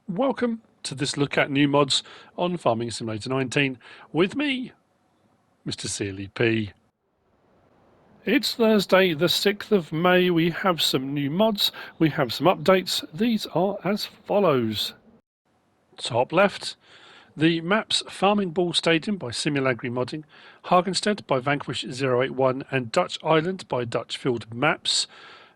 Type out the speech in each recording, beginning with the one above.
Welcome to this look at new mods on Farming Simulator 19 with me, MrSealyp. It's Thursday the 6th of May. We have some new mods, we have some updates. These are as follows. Top left, the maps Farming Ball Stadium by Simulagri Modding, Hagenstead by Vanquish081 and Dutch Island by Dutchfield Maps.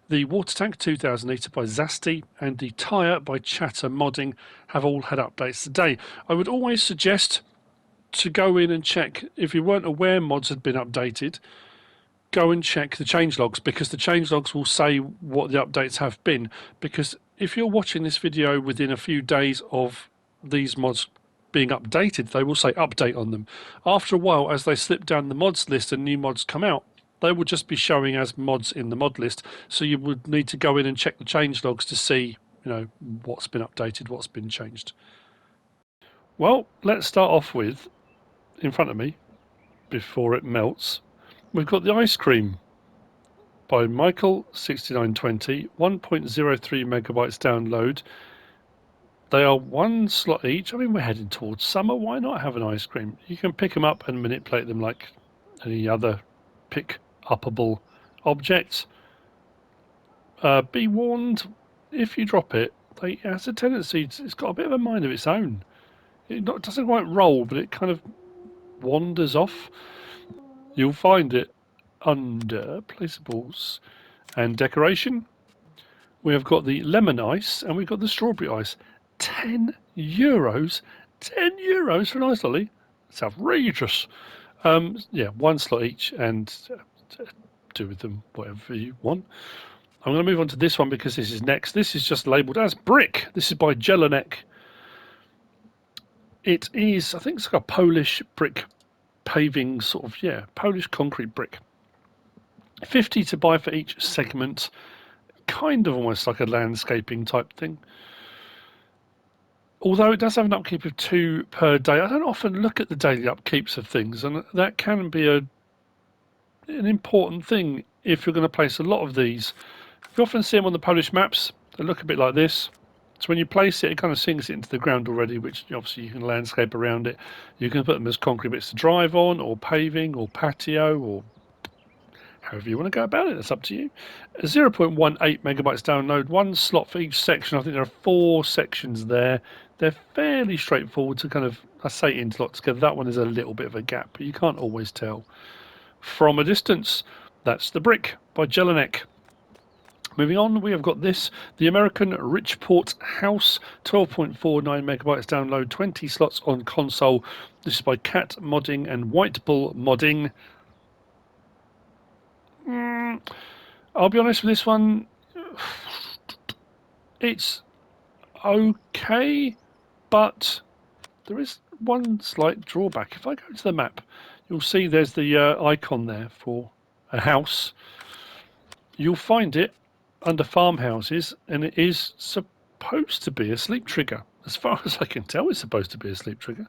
The water tank 2000 litre by Zasti and the tyre by Chatter Modding have all had updates today. I would always suggest to go in and check, if you weren't aware mods had been updated, go and check the changelogs, because the changelogs will say what the updates have been. Because if you're watching this video within a few days of these mods being updated, they will say update on them. After a while, as they slip down the mods list and new mods come out, they will just be showing as mods in the mod list. So you would need to go in and check the change logs to see, what's been updated, what's been changed. Well, let's start off with, in front of me, before it melts, we've got the ice cream by Michael 6920, 1.03 megabytes download. They are one slot each. I mean, we're heading towards summer. Why not have an ice cream? You can pick them up and manipulate them like any other pick-upable object. Be warned, if you drop it, it has a tendency, it's got a bit of a mind of its own. It doesn't quite roll, but it kind of wanders off. You'll find it under placeables and decoration. We have got the lemon ice and we've got the strawberry ice. €10? €10 for an ice lolly? That's outrageous. Yeah, one slot each, and do with them whatever you want. I'm going to move on to this one because this is next. This is just labelled as brick. This is by Jelonek. It is, I think it's like a Polish brick paving sort of, Polish concrete brick. 50 to buy for each segment. Kind of almost like a landscaping type thing. Although it does have an upkeep of 2 per day. I don't often look at the daily upkeeps of things, and that can be an important thing if you're going to place a lot of these. You often see them on the Polish maps. They look a bit like this. So when you place it, it kind of sinks it into the ground already, which obviously you can landscape around it. You can put them as concrete bits to drive on, or paving, or patio, or however you want to go about it. That's up to you. 0.18 megabytes download, one slot for each section. I think there are 4 sections there. They're fairly straightforward to kind of, I say, interlock together. That one is a little bit of a gap, but you can't always tell from a distance. That's the brick by Jelonek. Moving on, we have got this, the American Richport house, 12.49 megabytes download, 20 slots on console. This is by Cat Modding and WhiteBull Modding. I'll be honest with this one, it's okay, but there is one slight drawback. If I go to the map, you'll see there's the icon there for a house. You'll find it under farmhouses, and it is supposed to be a sleep trigger. As far as I can tell, it's supposed to be a sleep trigger.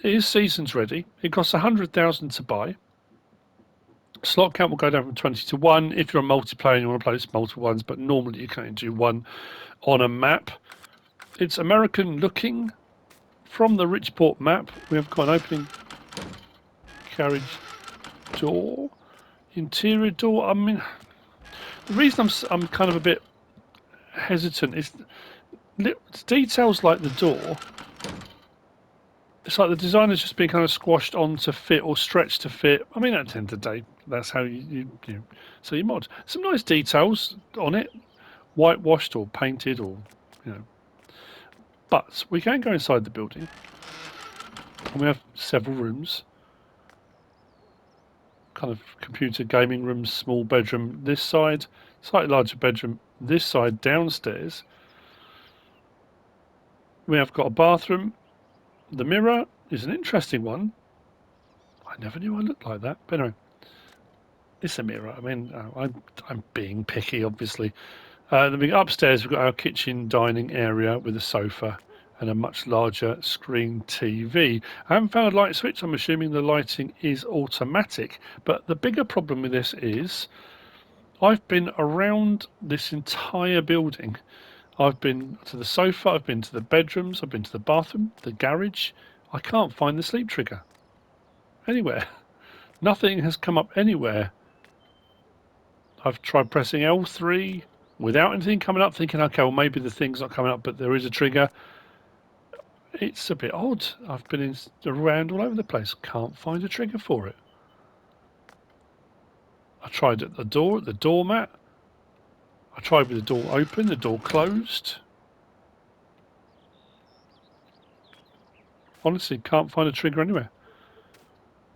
It is seasons ready. It costs 100,000 to buy. Slot count will go down from 20 to 1 if you're a multiplayer and you want to play multiple ones, but normally you can only do 1 on a map. It's American looking. From the Richport map, we have got an opening carriage door, interior door. I mean, the reason I'm kind of a bit hesitant is details like the door. It's like the designer's just been kind of squashed on to fit or stretched to fit. I mean, at the end of the day, that's how you mod. Some nice details on it, whitewashed or painted, or But we can go inside the building, and we have several rooms. Kind of computer gaming rooms, small bedroom this side, slightly larger bedroom this side downstairs. We have got a bathroom. The mirror is an interesting one. I never knew I looked like that, but anyway, it's a mirror. I mean, I'm being picky, obviously. Then upstairs we've got our kitchen dining area with a sofa and a much larger screen TV. I haven't found a light switch. I'm assuming the lighting is automatic, but the bigger problem with this is I've been around this entire building. I've been to the sofa, I've been to the bedrooms, I've been to the bathroom, the garage. I can't find the sleep trigger anywhere. Nothing has come up anywhere. I've tried pressing L3 without anything coming up, thinking, okay, well, maybe the thing's not coming up, but there is a trigger. It's a bit odd. I've been around all over the place. Can't find a trigger for it. I tried at the door, at the doormat. I tried with the door open, the door closed. Honestly, can't find a trigger anywhere.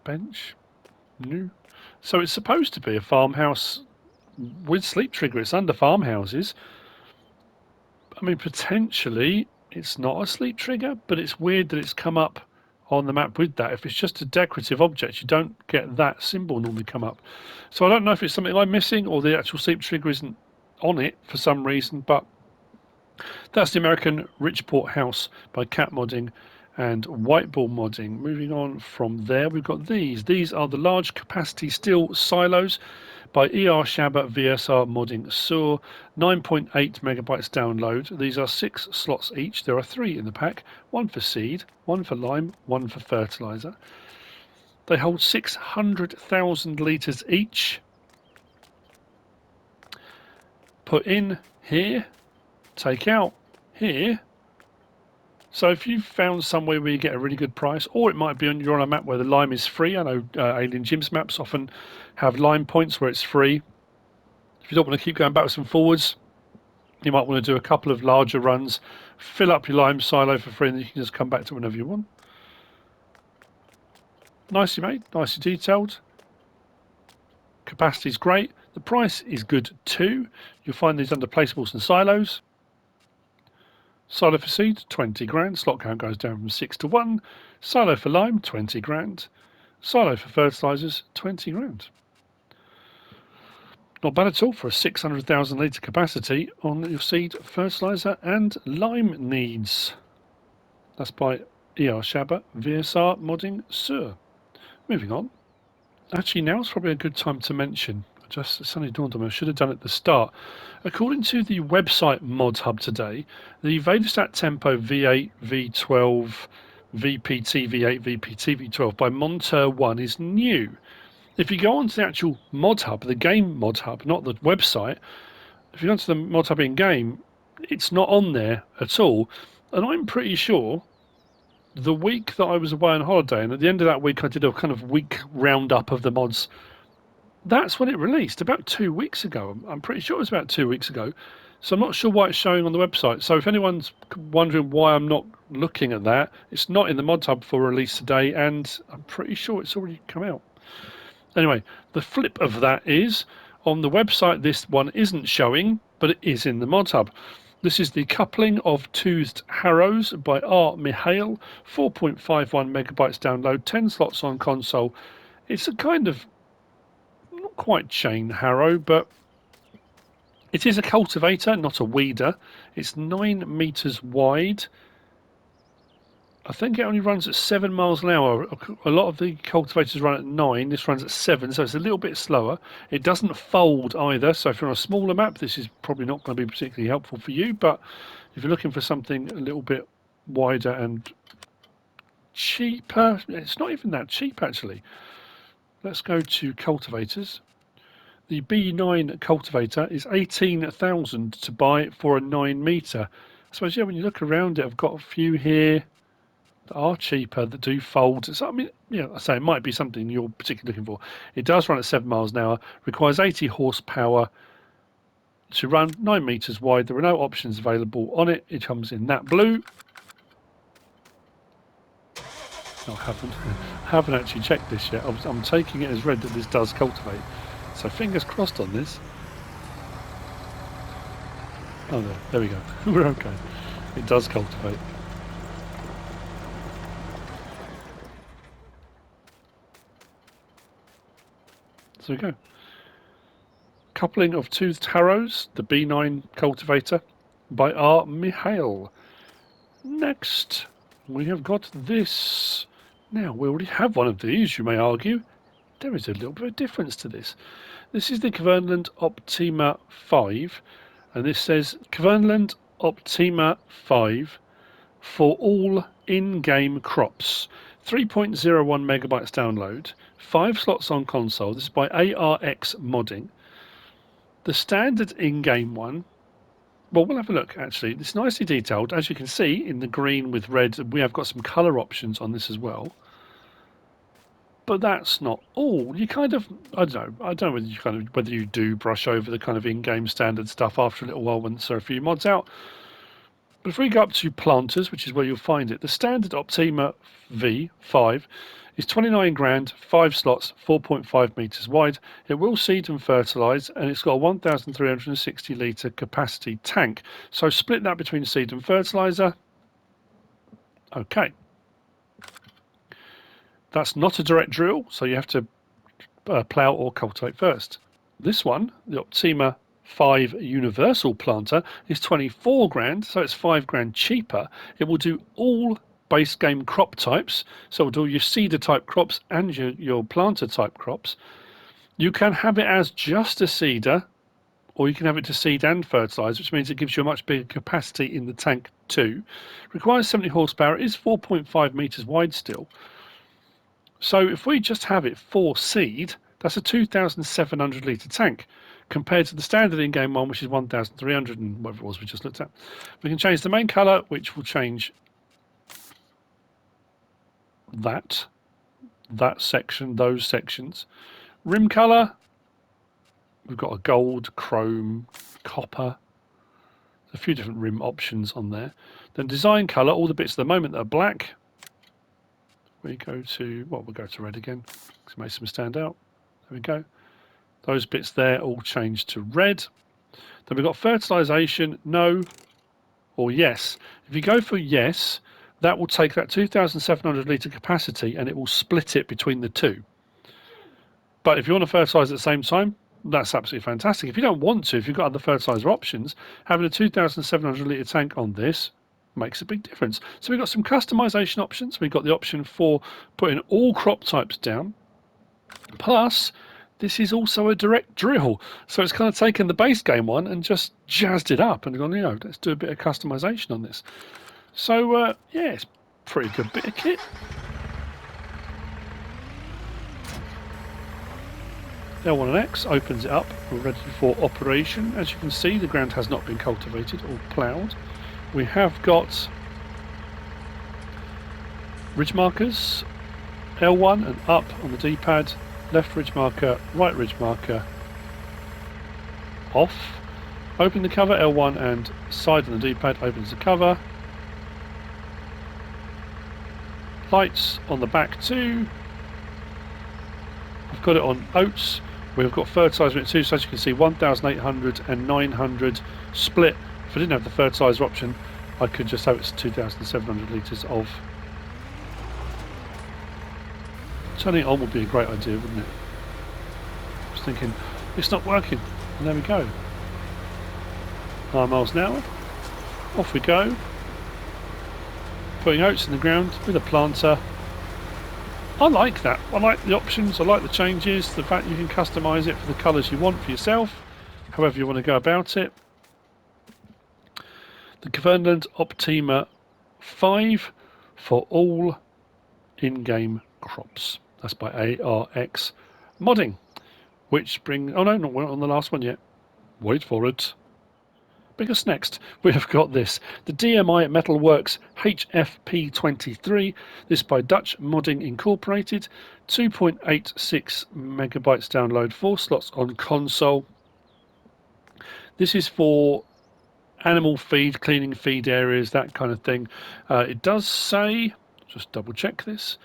Bench. No. So it's supposed to be a farmhouse with sleep trigger. It's under farmhouses. I mean, potentially it's not a sleep trigger, but it's weird that it's come up on the map with that. If it's just a decorative object, you don't get that symbol normally come up. So I don't know if it's something I'm missing or the actual sleep trigger isn't on it for some reason, but that's the American Richport house by Cat Modding and WhiteBull Modding. Moving on from there, we've got these. These are the large capacity steel silos by erShaba VSR Modding Sur, 9.8 megabytes download. These are 6 slots each. There are 3 in the pack, 1 for seed, 1 for lime, 1 for fertilizer. They hold 600,000 litres each. Put in here, take out here. So if you've found somewhere where you get a really good price, or it might be you're on a map where the lime is free. I know Alien Jim's maps often have lime points where it's free. If you don't want to keep going backwards and forwards, you might want to do a couple of larger runs, fill up your lime silo for free, and then you can just come back to it whenever you want. Nicely made, nicely detailed. Capacity is great. The price is good too. You'll find these under placeables and silos. Silo for seed, 20 grand. Slot count goes down from 6 to 1. Silo for lime, 20 grand. Silo for fertilizers, 20 grand. Not bad at all for a 600,000 litre capacity on your seed, fertilizer and lime needs. That's by erShaba VSR Modding Sur. Moving on. Actually, now's probably a good time to mention. It suddenly dawned on me, I should have done it at the start. According to the website Mod Hub today, the Vadestat Tempo V8, V12, VPT V8, VPT V12 by Monteur 1 is new. If you go onto the actual Mod Hub, the game Mod Hub, not the website, if you go onto the Mod Hub in game, it's not on there at all. And I'm pretty sure the week that I was away on holiday, and at the end of that week I did a kind of week roundup of the mods. That's when it released, about 2 weeks ago. I'm pretty sure it was about 2 weeks ago. So I'm not sure why it's showing on the website. So if anyone's wondering why I'm not looking at that, it's not in the Mod Hub for release today, and I'm pretty sure it's already come out. Anyway, the flip of that is, on the website this one isn't showing, but it is in the Mod Hub. This is the coupling of toothed Harrows by Mihail, 4.51 megabytes download, 10 slots on console. It's a kind of not quite chain harrow, but it is a cultivator, not a weeder. It's 9 meters wide. I think it only runs at 7 miles an hour. A lot of the cultivators run at 9. This runs at 7, so it's a little bit slower. It doesn't fold either, so if you're on a smaller map, this is probably not going to be particularly helpful for you. But if you're looking for something a little bit wider and cheaper, it's not even that cheap actually. Let's go to cultivators. The B9 cultivator is 18,000 to buy for a 9 meter. I suppose, yeah, when you look around it, I've got a few here that are cheaper that do fold. So, I mean, yeah, I say it might be something you're particularly looking for. It does run at 7 miles an hour, requires 80 horsepower to run 9 meters wide. There are no options available on it. It comes in that blue. I haven't actually checked this yet. I'm taking it as read that this does cultivate. So fingers crossed on this. Oh, there we go. We're okay. It does cultivate. So we go. Coupling of toothed harrows, the B9 cultivator by Mihail. Next, we have got this. Now, we already have one of these, you may argue. There is a little bit of difference to this. This is the Kverneland Optima 5, and this says Kverneland Optima 5 for all in-game crops. 3.01 megabytes download, 5 slots on console. This is by erX Modding. The standard in-game one, well, we'll have a look actually. It's nicely detailed. As you can see in the green with red, we have got some colour options on this as well. But that's not all. You kind of, I don't know whether you do brush over the kind of in-game standard stuff after a little while once there are a few mods out. But if we go up to planters, which is where you'll find it, the standard Optima V5 is 29 grand, 5 slots, 4.5 meters wide. It will seed and fertilize, and it's got a 1,360 litre capacity tank. So split that between seed and fertilizer. Okay. That's not a direct drill, so you have to plough or cultivate first. This one, the Optima 5 Universal Planter, is 24 grand, so it's 5 grand cheaper. It will do all base game crop types, so it will do your seeder type crops and your planter type crops. You can have it as just a seeder, or you can have it to seed and fertilise, which means it gives you a much bigger capacity in the tank too. Requires 70 horsepower, it is 4.5 metres wide still. So if we just have it for seed, that's a 2,700 litre tank compared to the standard in-game one, which is 1,300 and whatever it was we just looked at. We can change the main colour, which will change that section, those sections. Rim colour, we've got a gold, chrome, copper. There's a few different rim options on there. Then design colour, all the bits at the moment that are black. We go to, well, we'll go to red again, because it makes them stand out. There we go. Those bits there all change to red. Then we've got fertilisation, no or yes. If you go for yes, that will take that 2,700 litre capacity and it will split it between the two. But if you want to fertilise at the same time, that's absolutely fantastic. If you don't want to, if you've got other fertiliser options, having a 2,700 litre tank on this makes a big difference. So we've got some customization options. We've got the option for putting all crop types down. Plus, this is also a direct drill. So it's kind of taken the base game one and just jazzed it up and gone, let's do a bit of customization on this. So, yeah, it's a pretty good bit of kit. L1 and X opens it up. We're ready for operation. As you can see, the ground has not been cultivated or ploughed. We have got ridge markers, L1 and up on the D-pad, left ridge marker, right ridge marker, off. Open the cover, L1 and side on the D-pad opens the cover. Lights on the back too. I've got it on oats. We've got fertiliser in it too, so as you can see 1,800 and 900 split. If I didn't have the fertiliser option, I could just have it 2,700 litres of. Turning it on would be a great idea, wouldn't it? I was thinking, it's not working, and there we go. 9 miles an hour. Off we go. Putting oats in the ground with a planter. I like that. I like the options, I like the changes, the fact you can customise it for the colours you want for yourself, however you want to go about it. The Kverneland Optima 5 for all in-game crops. That's by erX Modding. Which brings, oh no, not on the last one yet. Wait for it. Because next we have got this, the DMI MetalWorX HFP23. This by Dutch Modding Incorporated. 2.86 megabytes download, 4 slots on console. This is for animal feed, cleaning feed areas, that kind of thing. It does say, just double check this,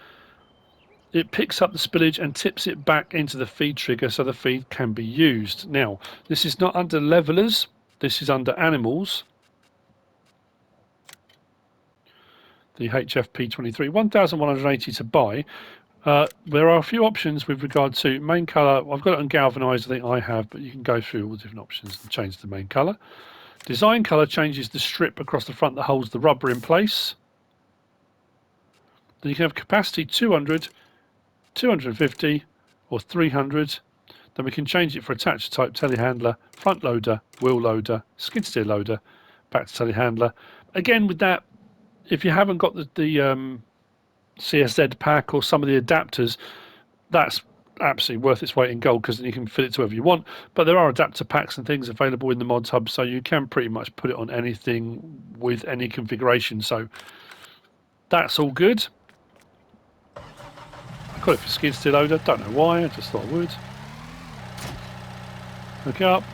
it picks up the spillage and tips it back into the feed trigger so the feed can be used. Now, this is not under levelers, this is under animals. The HFP23, 1,180 to buy. There are a few options with regard to main colour. I've got it on galvanised, I think I have, but you can go through all the different options and change the main colour. Design colour changes the strip across the front that holds the rubber in place. Then you can have capacity 200, 250 or 300. Then we can change it for attached type telehandler, front loader, wheel loader, skid steer loader, back to telehandler. Again, with that, if you haven't got the CSZ pack or some of the adapters, that's absolutely worth its weight in gold, because then you can fit it to wherever you want. But there are adapter packs and things available in the mods hub, so you can pretty much put it on anything with any configuration. So that's all good. I got it for skid steer loader, don't know why, I just thought I would. Hook up.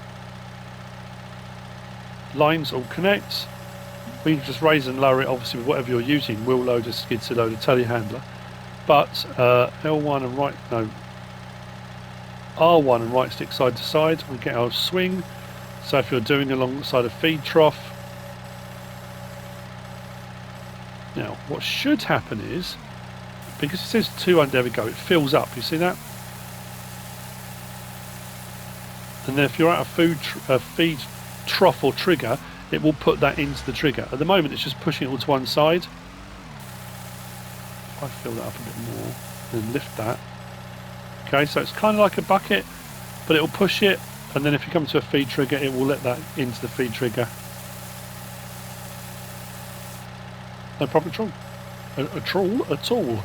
Lines all connect. We can just raise and lower it, obviously, with whatever you're using, wheel loader, skid steer loader, telehandler. But L1 and right, no, R1 and right stick side to side, we get our swing. So if you're doing alongside a feed trough. Now, what should happen is, because it says 200, there we go, it fills up, you see that? And then if you're at a feed trough or trigger, it will put that into the trigger. At the moment, it's just pushing it all to one side. If I fill that up a bit more, then lift that. Okay, so it's kind of like a bucket, but it'll push it, and then if you come to a feed trigger, it will let that into the feed trigger. No problem at all.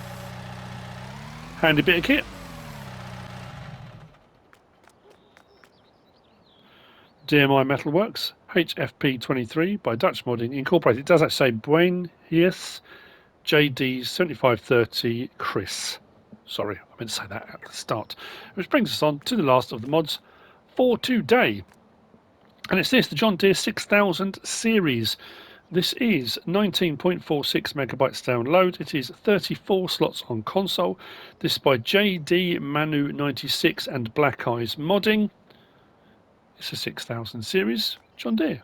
Handy bit of kit. DMI MetalWorX HFP23 by Dutch Modding Incorporated. It does actually say Beunheas JD 7530 Chris. Sorry, I meant to say that at the start. Which brings us on to the last of the mods for today. And it's this, the John Deere 6000 series. This is 19.46 megabytes download. It is 34 slots on console. This is by JD Manu 96 and Black Eyes Modding. It's a 6000 series John Deere.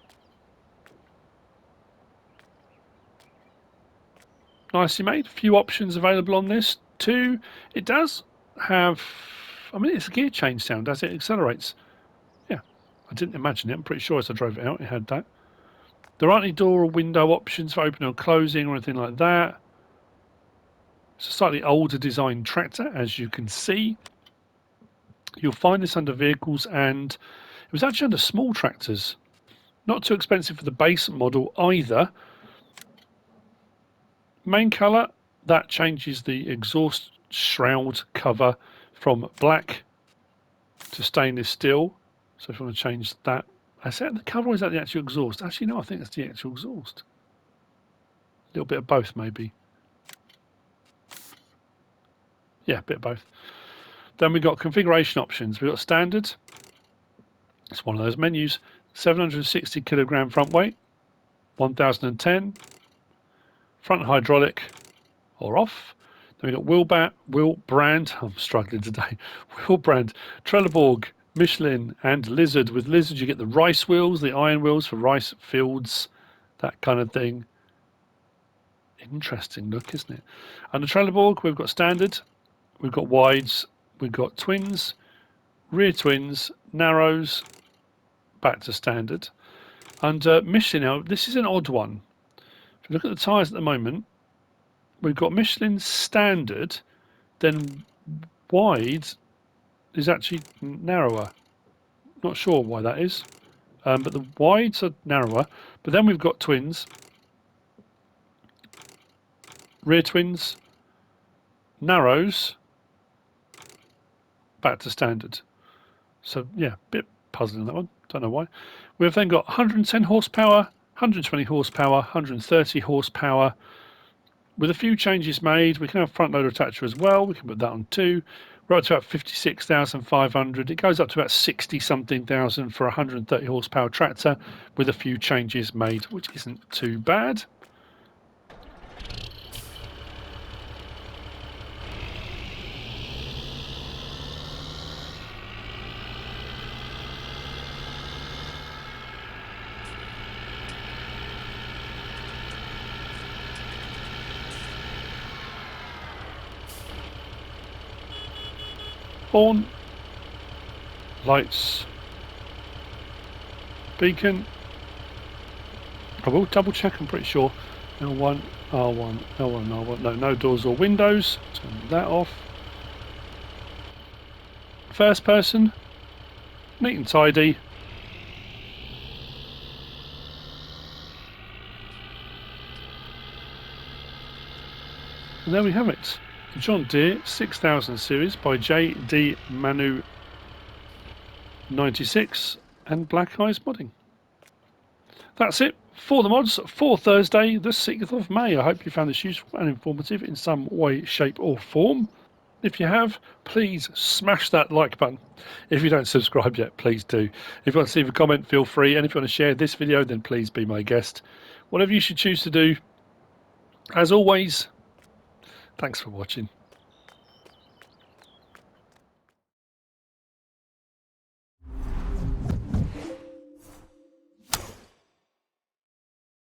Nicely made. A few options available on this too. It does have, I mean, it's a gear change sound as it accelerates. Yeah, I didn't imagine it. I'm pretty sure as I drove it out it had that. There aren't any door or window options for opening or closing or anything like that. It's a slightly older design tractor, as you can see. You'll find this under vehicles, and it was actually under small tractors. Not too expensive for the base model either. Main colour, that changes the exhaust shroud cover from black to stainless steel. So if you want to change that, is that the cover or is that the actual exhaust? Actually, no, I think that's the actual exhaust. A little bit of both, maybe. Yeah, a bit of both. Then we've got configuration options. We've got standard. It's one of those menus. 760 kilogram front weight. 1010. Front hydraulic or off. Then we've got wheel brand. I'm struggling today. Wheel brand. Trelleborg, Michelin, and Lizard. With Lizard, you get the rice wheels, the iron wheels for rice fields, that kind of thing. Interesting look, isn't it? Under Trelleborg, we've got standard, we've got wides, we've got twins, rear twins, narrows, back to standard. Under Michelin, now this is an odd one. If you look at the tyres at the moment, we've got Michelin standard, then wide is actually narrower. Not sure why that is, but the wides are narrower. But then we've got twins, rear twins, narrows, back to standard. So yeah, a bit puzzling that one. Don't know why. We've then got 110 horsepower, 120 horsepower, 130 horsepower. With a few changes made, we can have front loader attacher as well. We can put that on too. We're up to about 56,500. It goes up to about 60 something thousand for a 130 horsepower tractor with a few changes made, which isn't too bad. Horn, lights, beacon. I will double check, I'm pretty sure. L1, R1, L1, R1. No doors or windows. Turn that off. First person, neat and tidy. And there we have it. The John Deere 6000 series by J.D. Manu 96 and Black Eyes Modding. That's it for the mods for Thursday, the 6th of May. I hope you found this useful and informative in some way, shape or form. If you have, please smash that like button. If you don't subscribe yet, please do. If you want to leave a comment, feel free. And if you want to share this video, then please be my guest. Whatever you should choose to do. As always, thanks for watching.